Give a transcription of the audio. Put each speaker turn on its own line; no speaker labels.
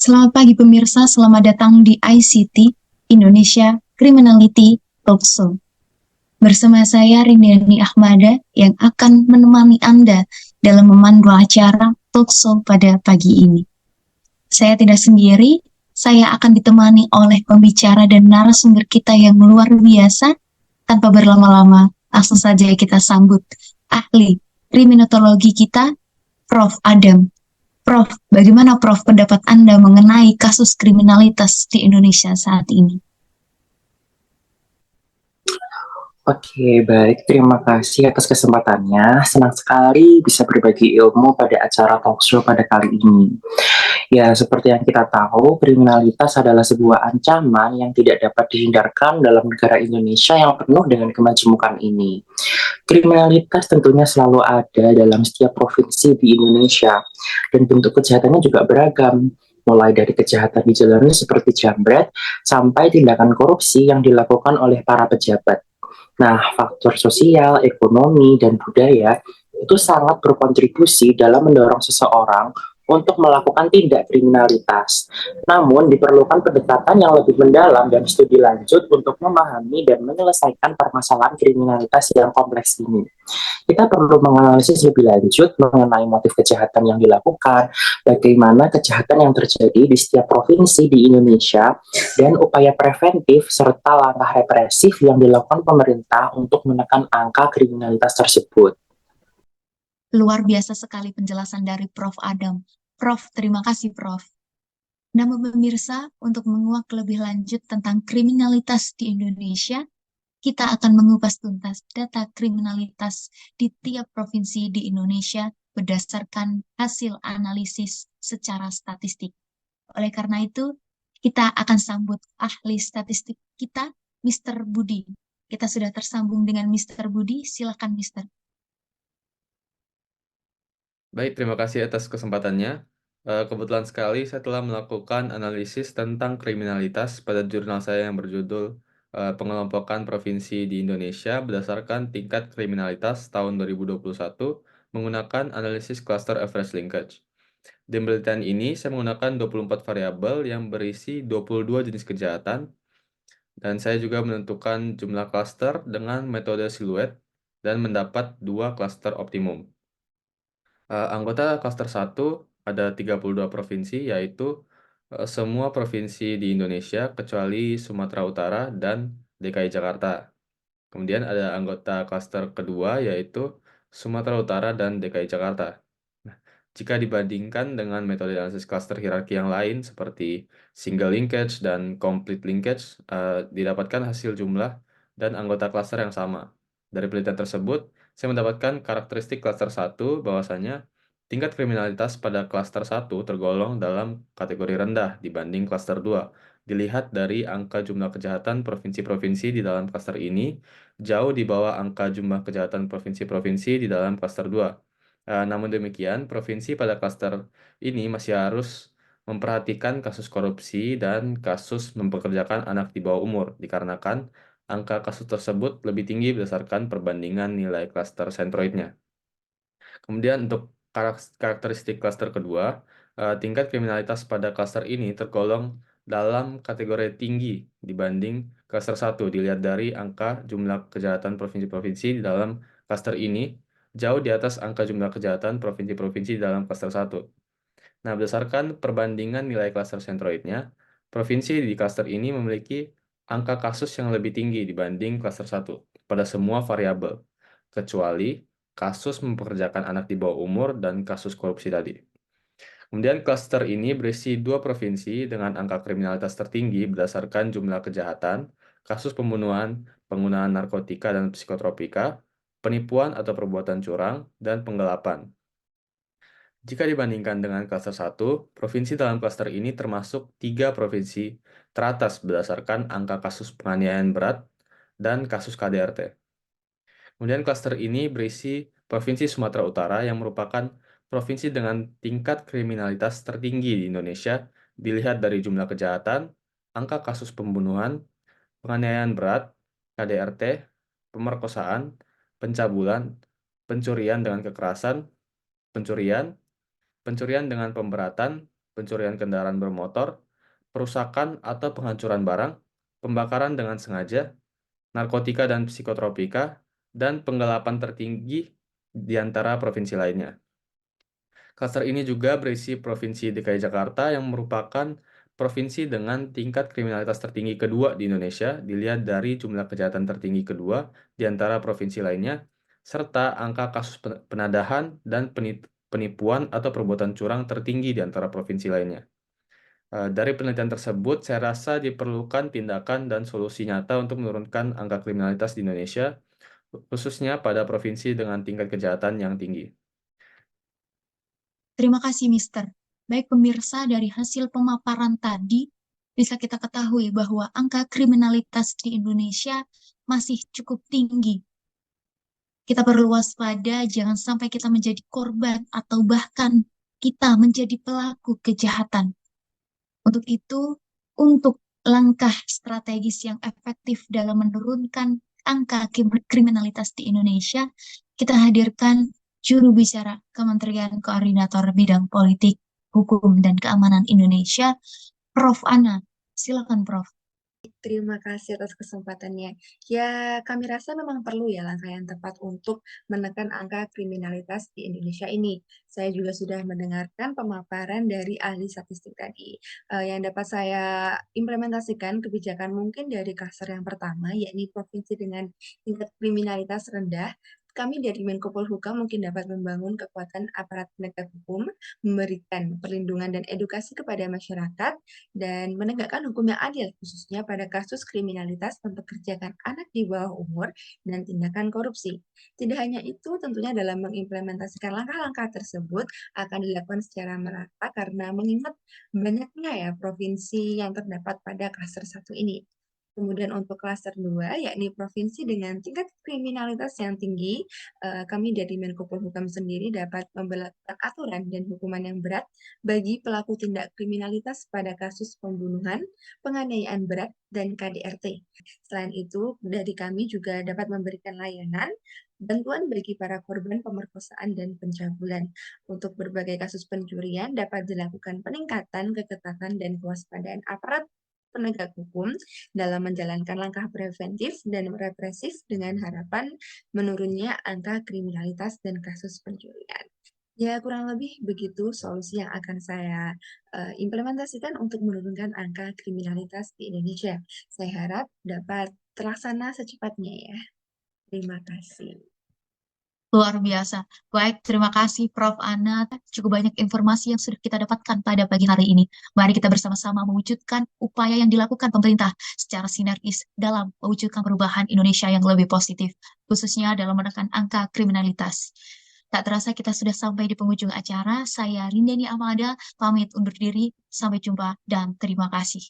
Selamat pagi pemirsa, selamat datang di ICT Indonesia Criminality Talk Show. Bersama saya Rindiani Ahmada yang akan menemani Anda dalam memandu acara talk show pada pagi ini. Saya tidak sendiri, saya akan ditemani oleh pembicara dan narasumber kita yang luar biasa. Tanpa berlama-lama, langsung saja kita sambut ahli kriminologi kita, Prof. Adam. Prof, bagaimana Prof pendapat Anda mengenai kasus kriminalitas di Indonesia saat ini?
Oke, baik. Terima kasih atas kesempatannya. Senang sekali bisa berbagi ilmu pada acara talk show pada kali ini. Ya, seperti yang kita tahu, kriminalitas adalah sebuah ancaman yang tidak dapat dihindarkan dalam negara Indonesia yang penuh dengan kemajemukan ini. Kriminalitas tentunya selalu ada dalam setiap provinsi di Indonesia, dan bentuk kejahatannya juga beragam, mulai dari kejahatan dijalani seperti jambret, sampai tindakan korupsi yang dilakukan oleh para pejabat. Nah, faktor sosial, ekonomi, dan budaya itu sangat berkontribusi dalam mendorong seseorang untuk melakukan tindak kriminalitas. Namun, diperlukan pendekatan yang lebih mendalam dan studi lanjut untuk memahami dan menyelesaikan permasalahan kriminalitas yang kompleks ini. Kita perlu menganalisis lebih lanjut mengenai motif kejahatan yang dilakukan, bagaimana kejahatan yang terjadi di setiap provinsi di Indonesia, dan upaya preventif serta langkah represif yang dilakukan pemerintah untuk menekan angka kriminalitas tersebut.
Luar biasa sekali penjelasan dari Prof. Adam. Prof, terima kasih Prof. Nama pemirsa, untuk menguak lebih lanjut tentang kriminalitas di Indonesia, kita akan mengupas tuntas data kriminalitas di tiap provinsi di Indonesia berdasarkan hasil analisis secara statistik. Oleh karena itu, kita akan sambut ahli statistik kita, Mr. Budi. Kita sudah tersambung dengan Mr. Budi, silakan Mr.
Baik, terima kasih atas kesempatannya. Kebetulan sekali saya telah melakukan analisis tentang kriminalitas pada jurnal saya yang berjudul Pengelompokan Provinsi di Indonesia berdasarkan tingkat kriminalitas tahun 2021 menggunakan analisis cluster average linkage. Di penelitian ini saya menggunakan 24 variabel yang berisi 22 jenis kejahatan dan saya juga menentukan jumlah cluster dengan metode siluet dan mendapat 2 cluster optimum. Anggota klaster 1 ada 32 provinsi, yaitu semua provinsi di Indonesia kecuali Sumatera Utara dan DKI Jakarta. Kemudian ada anggota klaster kedua, yaitu Sumatera Utara dan DKI Jakarta. Nah, jika dibandingkan dengan metode analisis klaster hierarki yang lain seperti single linkage dan complete linkage, didapatkan hasil jumlah dan anggota klaster yang sama. Dari penelitian tersebut, saya mendapatkan karakteristik klaster 1 bahwasanya tingkat kriminalitas pada klaster 1 tergolong dalam kategori rendah dibanding klaster 2. Dilihat dari angka jumlah kejahatan provinsi-provinsi di dalam klaster ini jauh di bawah angka jumlah kejahatan provinsi-provinsi di dalam klaster 2. Namun demikian, provinsi pada klaster ini masih harus memperhatikan kasus korupsi dan kasus mempekerjakan anak di bawah umur, dikarenakan angka kasus tersebut lebih tinggi berdasarkan perbandingan nilai klaster sentroidnya. Kemudian untuk karakteristik klaster kedua, tingkat kriminalitas pada klaster ini tergolong dalam kategori tinggi dibanding klaster 1 dilihat dari angka jumlah kejahatan provinsi-provinsi di dalam klaster ini jauh di atas angka jumlah kejahatan provinsi-provinsi di dalam klaster 1. Nah, berdasarkan perbandingan nilai klaster sentroidnya, provinsi di klaster ini memiliki angka kasus yang lebih tinggi dibanding klaster 1 pada semua variabel, kecuali kasus mempekerjakan anak di bawah umur dan kasus korupsi tadi. Kemudian klaster ini berisi 2 provinsi dengan angka kriminalitas tertinggi berdasarkan jumlah kejahatan, kasus pembunuhan, penggunaan narkotika dan psikotropika, penipuan atau perbuatan curang, dan penggelapan. Jika dibandingkan dengan klaster 1, provinsi dalam klaster ini termasuk 3 provinsi teratas berdasarkan angka kasus penganiayaan berat dan kasus KDRT. Kemudian klaster ini berisi Provinsi Sumatera Utara yang merupakan provinsi dengan tingkat kriminalitas tertinggi di Indonesia dilihat dari jumlah kejahatan, angka kasus pembunuhan, penganiayaan berat, KDRT, pemerkosaan, pencabulan, pencurian dengan kekerasan, pencurian, pencurian dengan pemberatan, pencurian kendaraan bermotor, perusakan atau penghancuran barang, pembakaran dengan sengaja, narkotika dan psikotropika, dan penggelapan tertinggi di antara provinsi lainnya. Klaster ini juga berisi Provinsi DKI Jakarta yang merupakan provinsi dengan tingkat kriminalitas tertinggi kedua di Indonesia dilihat dari jumlah kejahatan tertinggi kedua di antara provinsi lainnya, serta angka kasus penadahan dan penipuan atau perbuatan curang tertinggi di antara provinsi lainnya. Dari penelitian tersebut, saya rasa diperlukan tindakan dan solusi nyata untuk menurunkan angka kriminalitas di Indonesia, khususnya pada provinsi dengan tingkat kejahatan yang tinggi.
Terima kasih, Mister. Baik pemirsa, dari hasil pemaparan tadi, bisa kita ketahui bahwa angka kriminalitas di Indonesia masih cukup tinggi. Kita perlu waspada, jangan sampai kita menjadi korban atau bahkan kita menjadi pelaku kejahatan. Untuk itu, untuk langkah strategis yang efektif dalam menurunkan angka kriminalitas di Indonesia, kita hadirkan juru bicara Kementerian Koordinator Bidang Politik, Hukum, dan Keamanan Indonesia, Prof. Ana. Silakan, Prof.
Terima kasih atas kesempatannya. Ya, kami rasa memang perlu ya langkah yang tepat untuk menekan angka kriminalitas di Indonesia ini. Saya juga sudah mendengarkan pemaparan dari ahli statistik tadi. Yang dapat saya implementasikan kebijakan mungkin dari klaster yang pertama, yakni provinsi dengan tingkat kriminalitas rendah. Kami dari Menko Polhukam mungkin dapat membangun kekuatan aparat penegak hukum, memberikan perlindungan dan edukasi kepada masyarakat, dan menegakkan hukum yang adil, khususnya pada kasus kriminalitas mempekerjakan anak di bawah umur dan tindakan korupsi. Tidak hanya itu, tentunya dalam mengimplementasikan langkah-langkah tersebut akan dilakukan secara merata karena mengingat banyaknya ya provinsi yang terdapat pada klaster 1 ini. Kemudian untuk klaster 2, yakni provinsi dengan tingkat kriminalitas yang tinggi, kami dari Menko Polhukam sendiri dapat memberlakukan aturan dan hukuman yang berat bagi pelaku tindak kriminalitas pada kasus pembunuhan, penganiayaan berat, dan KDRT. Selain itu, dari kami juga dapat memberikan layanan bantuan bagi para korban pemerkosaan dan pencabulan. Untuk berbagai kasus pencurian dapat dilakukan peningkatan keketatan dan kewaspadaan aparat penegak hukum dalam menjalankan langkah preventif dan represif dengan harapan menurunnya angka kriminalitas dan kasus pencurian. Ya, kurang lebih begitu solusi yang akan saya implementasikan untuk menurunkan angka kriminalitas di Indonesia. Saya harap dapat terlaksana secepatnya ya. Terima kasih.
Luar biasa. Baik, terima kasih Prof. Ana. Cukup banyak informasi yang sudah kita dapatkan pada pagi hari ini. Mari kita bersama-sama mewujudkan upaya yang dilakukan pemerintah secara sinergis dalam mewujudkan perubahan Indonesia yang lebih positif, khususnya dalam menekan angka kriminalitas. Tak terasa kita sudah sampai di penghujung acara. Saya Rindani Amada, pamit undur diri. Sampai jumpa dan terima kasih.